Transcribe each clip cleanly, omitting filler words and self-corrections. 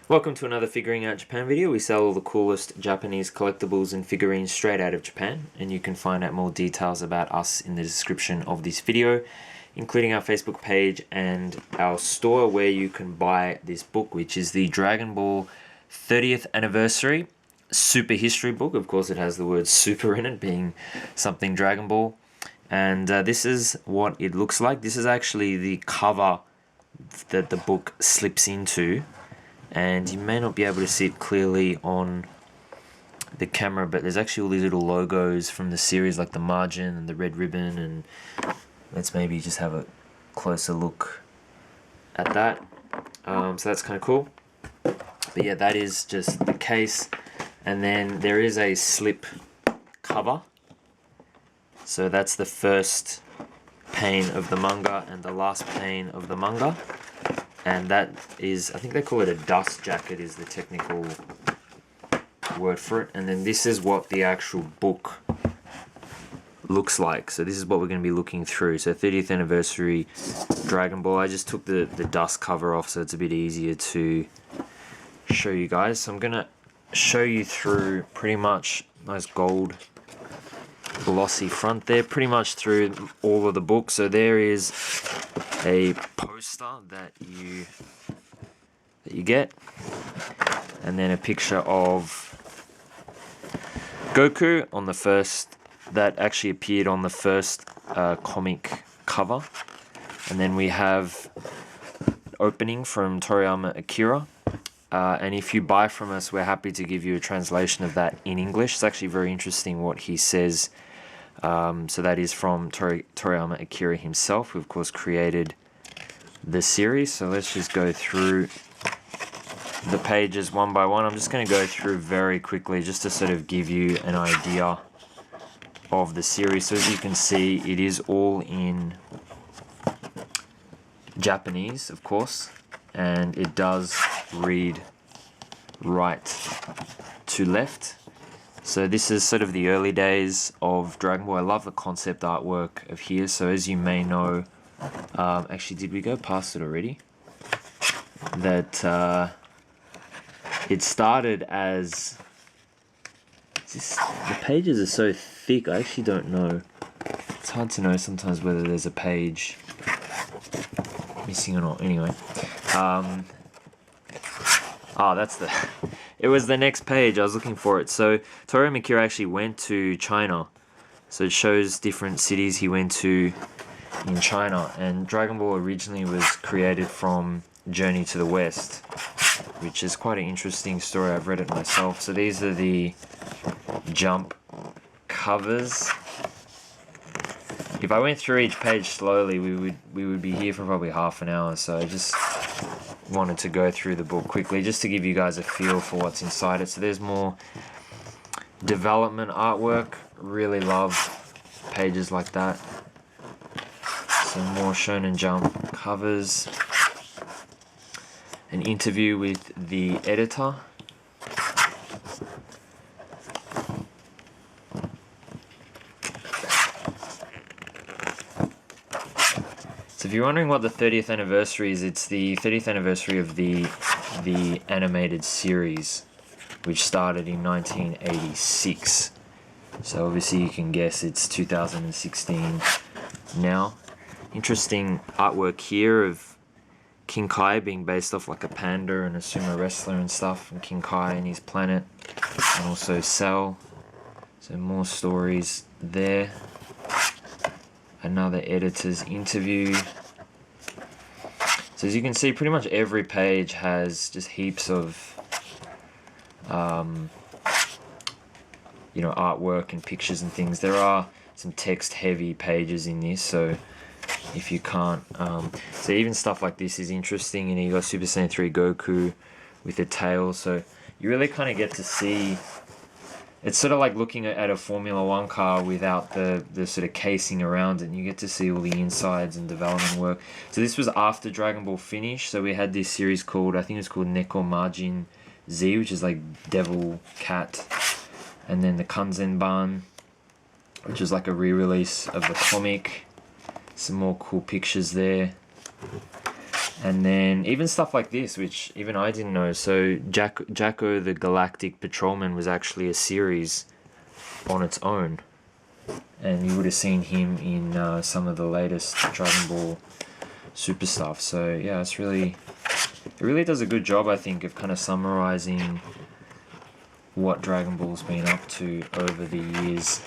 Welcome to another Figuring Out Japan video. We sell all the coolest Japanese collectibles and figurines straight out of Japan, and you can find out more details about us in the description of this video, including our Facebook page and our store where you can buy this book, which is the Dragon Ball 30th Anniversary Super History book. Of course, it has the word super in it, being something Dragon Ball. And this is what it looks like. This is actually the cover that the book slips into. And you may not be able to see it clearly on the camera, but there's actually all these little logos from the series, like the margin and the red ribbon, and let's maybe just have a closer look at that. So that's kind of cool. But yeah, that is just the case. And then there is a slip cover. So that's the first pane of the manga and the last pane of the manga. And that is, I think they call it a dust jacket is the technical word for it. And then this is what the actual book looks like. So this is what we're going to be looking through. So 30th Anniversary Dragon Ball. I just took the dust cover off so it's a bit easier to show you guys. So I'm going to show you through pretty much nice gold glossy front there, pretty much through all of the books. So there is a poster that you get, and then a picture of Goku on the first, that actually appeared on the first comic cover. And then we have opening from Toriyama Akira, and if you buy from us, we're happy to give you a translation of that in English. It's actually very interesting what he says. So that is from Toriyama Akira himself, who of course created the series. So let's just go through the pages one by one. I'm just going to go through very quickly just to sort of give you an idea of the series. So as you can see, it is all in Japanese, of course, and it does read right to left. So this is sort of the early days of Dragon Ball. I love the concept artwork of here. So as you may know, actually, did we go past it already? That it started as the pages are so thick. I actually don't know. It's hard to know sometimes whether there's a page missing or not. Anyway, that's the. It was the next page. I was looking for it. So Toriyama Akira actually went to China. So it shows different cities he went to in China. And Dragon Ball originally was created from Journey to the West, which is quite an interesting story. I've read it myself. So these are the Jump covers. If I went through each page slowly, we would be here for probably half an hour. So I just wanted to go through the book quickly just to give you guys a feel for what's inside it. So there's more development artwork. Really love pages like that. Some more Shonen Jump covers. An interview with the editor. So if you're wondering what the 30th anniversary is, it's the 30th anniversary of the animated series, which started in 1986. So obviously you can guess it's 2016 now. Interesting artwork here of King Kai being based off like a panda and a sumo wrestler and stuff, and King Kai and his planet, and also Cell. So more stories there. Another editor's interview. So as you can see, pretty much every page has just heaps of artwork and pictures and things. There are some text heavy pages in this, so if you can't so even stuff like this is interesting. And you got Super Saiyan 3 Goku with a tail, so you really kind of get to see. It's sort of like looking at a Formula 1 car without the sort of casing around it, and you get to see all the insides and development work. So this was after Dragon Ball finished, so we had this series called, I think it was called Neko Majin Z, which is like Devil Cat, and then the Kanzenban, which is like a re-release of the comic. Some more cool pictures there. And then even stuff like this, which even I didn't know. So Jacko the Galactic Patrolman was actually a series on its own. And you would have seen him in some of the latest Dragon Ball Super stuff. So yeah, it really does a good job, I think, of kind of summarizing what Dragon Ball's been up to over the years.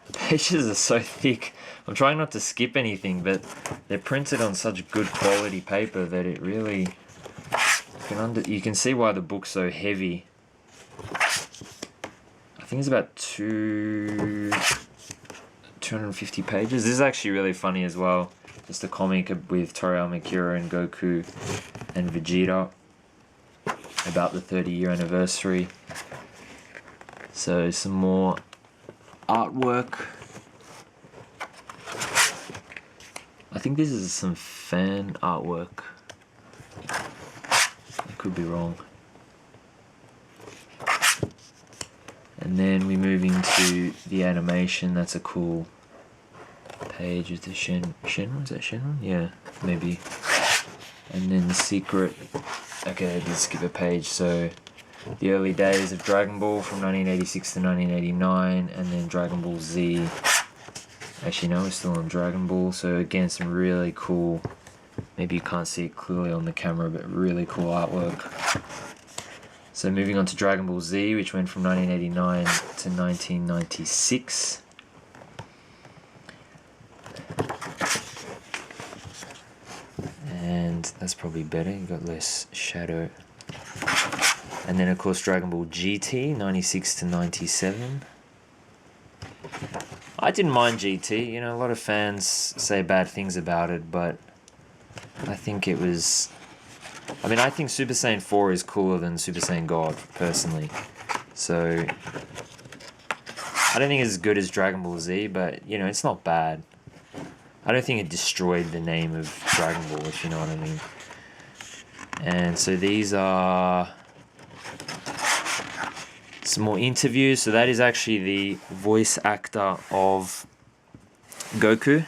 The pages are so thick. I'm trying not to skip anything, but they're printed on such good quality paper that it really... You can see why the book's so heavy. I think it's about 250 pages. This is actually really funny as well. Just a comic with Toriyama, Akira, and Goku and Vegeta about the 30-year anniversary. So some more artwork. I think this is some fan artwork. I could be wrong. And then we move into the animation. That's a cool page with the Shenron? Is that Shenron? Yeah, maybe. And then the secret. Okay, I did skip a page. So the early days of Dragon Ball from 1986 to 1989, and then Dragon Ball Z. Actually, no, we're still on Dragon Ball. So again, some really cool. Maybe you can't see it clearly on the camera, but really cool artwork. So moving on to Dragon Ball Z, which went from 1989 to 1996. And that's probably better, you got less shadow. And then of course Dragon Ball GT, 96 to 97. I didn't mind GT, you know, a lot of fans say bad things about it, but I think it was... I mean, I think Super Saiyan 4 is cooler than Super Saiyan God, personally. So, I don't think it's as good as Dragon Ball Z, but, you know, it's not bad. I don't think it destroyed the name of Dragon Ball, if you know what I mean. And so these are some more interviews. So that is actually the voice actor of Goku.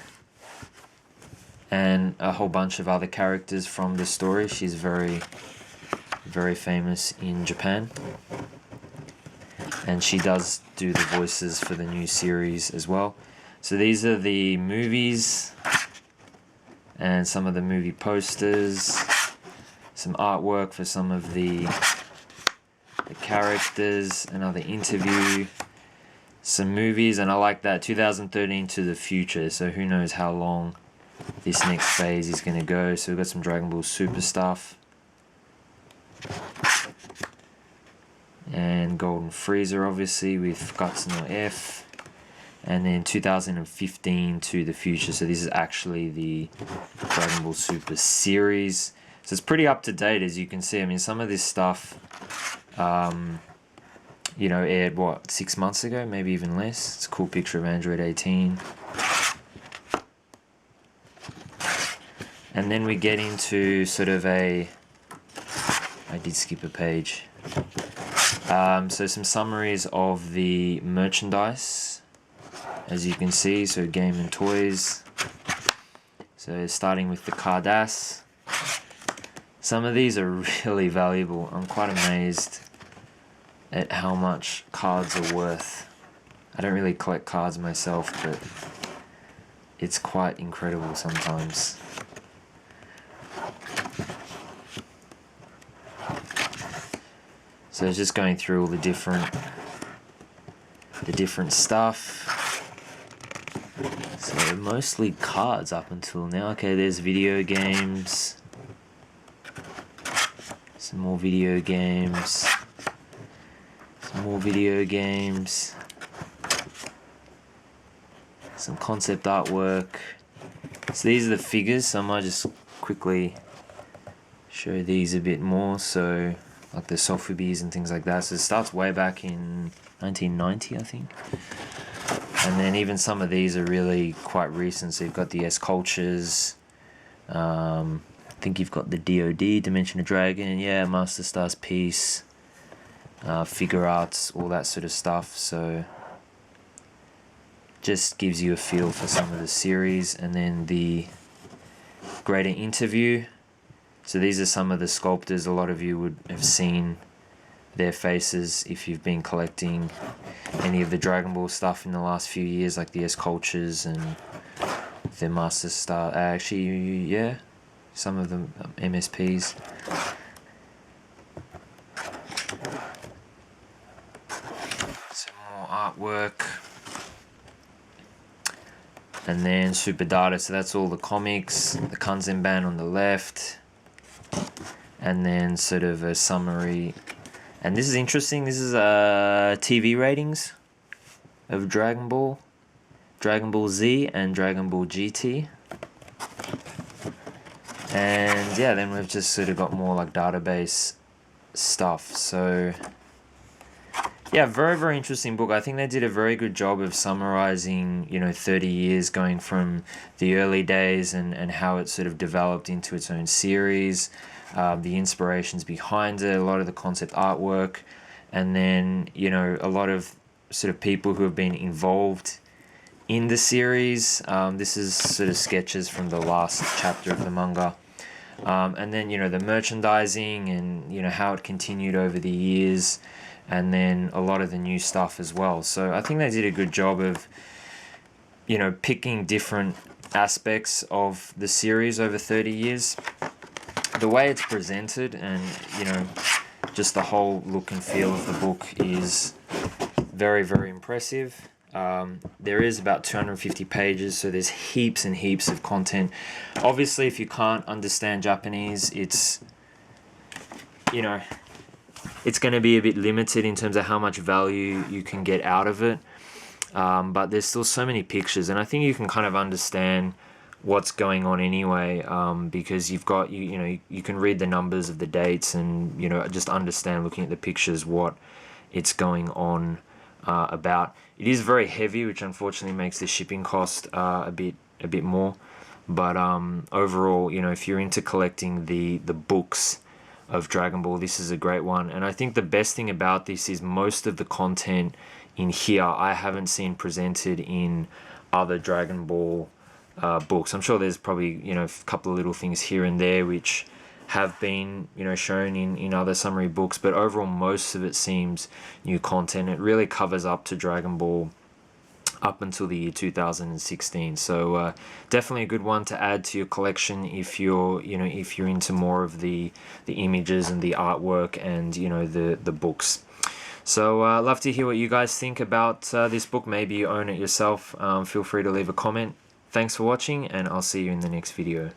And a whole bunch of other characters from the story. She's very, very famous in Japan. And she does do the voices for the new series as well. So these are the movies and some of the movie posters. Some artwork for some of the characters. Another interview. Some movies, and I like that. 2013 to the future, so who knows how long this next phase is going to go. So we've got some Dragon Ball Super stuff. And Golden Freezer, obviously, with Guts No F. And then 2015 to the future. So this is actually the Dragon Ball Super series. So it's pretty up to date, as you can see. I mean, some of this stuff, you know, aired, what, 6 months ago? Maybe even less. It's a cool picture of Android 18. And then we get into sort of a... I did skip a page. So some summaries of the merchandise, as you can see. So game and toys. So starting with the Cardass. Some of these are really valuable. I'm quite amazed at how much cards are worth. I don't really collect cards myself, but it's quite incredible sometimes. So it's just going through all the different stuff. So mostly cards up until now. Okay, there's video games. Some more video games. Some more video games. Some concept artwork. So these are the figures, so I might just quickly show these a bit more. So like the Sofubis and things like that. So it starts way back in 1990, I think. And then even some of these are really quite recent. So you've got the S-Cultures. I think you've got the DOD, Dimension of Dragon. Yeah, Master Stars Peace. Figure arts, all that sort of stuff. So just gives you a feel for some of the series. And then the greater interview. So these are some of the sculptors. A lot of you would have seen their faces if you've been collecting any of the Dragon Ball stuff in the last few years, like the S-Cultures and the Master Star. Actually, yeah, some of them MSPs. Some more artwork. And then Super Data, so that's all the comics, the Kanzenban on the left, and then sort of a summary. And this is interesting, this is TV ratings of Dragon Ball Z and Dragon Ball GT. And yeah, then we've just sort of got more like database stuff. So yeah, very, very interesting book. I think they did a very good job of summarizing, 30 years going from the early days and how it sort of developed into its own series, the inspirations behind it, a lot of the concept artwork, and then, a lot of sort of people who have been involved in the series. This is sort of sketches from the last chapter of the manga. And then, the merchandising and, how it continued over the years, and then a lot of the new stuff as well. So I think they did a good job of, picking different aspects of the series over 30 years. The way it's presented and, just the whole look and feel of the book is very, very impressive. There is about 250 pages, so there's heaps and heaps of content. Obviously, if you can't understand Japanese, it's going to be a bit limited in terms of how much value you can get out of it. But there's still so many pictures, and I think you can kind of understand what's going on anyway, because you've got, you can read the numbers of the dates and, just understand looking at the pictures what it's going on about. It is very heavy, which unfortunately makes the shipping cost a bit more. But overall, if you're into collecting the books of Dragon Ball, this is a great one. And I think the best thing about this is most of the content in here I haven't seen presented in other Dragon Ball books. I'm sure there's probably a couple of little things here and there which have been shown in other summary books, but overall most of it seems new content. It really covers up to Dragon Ball up until the year 2016. So definitely a good one to add to your collection if you're into more of the images and the artwork and the books. So love to hear what you guys think about this book. Maybe you own it yourself. Feel free to leave a comment. Thanks for watching, and I'll see you in the next video.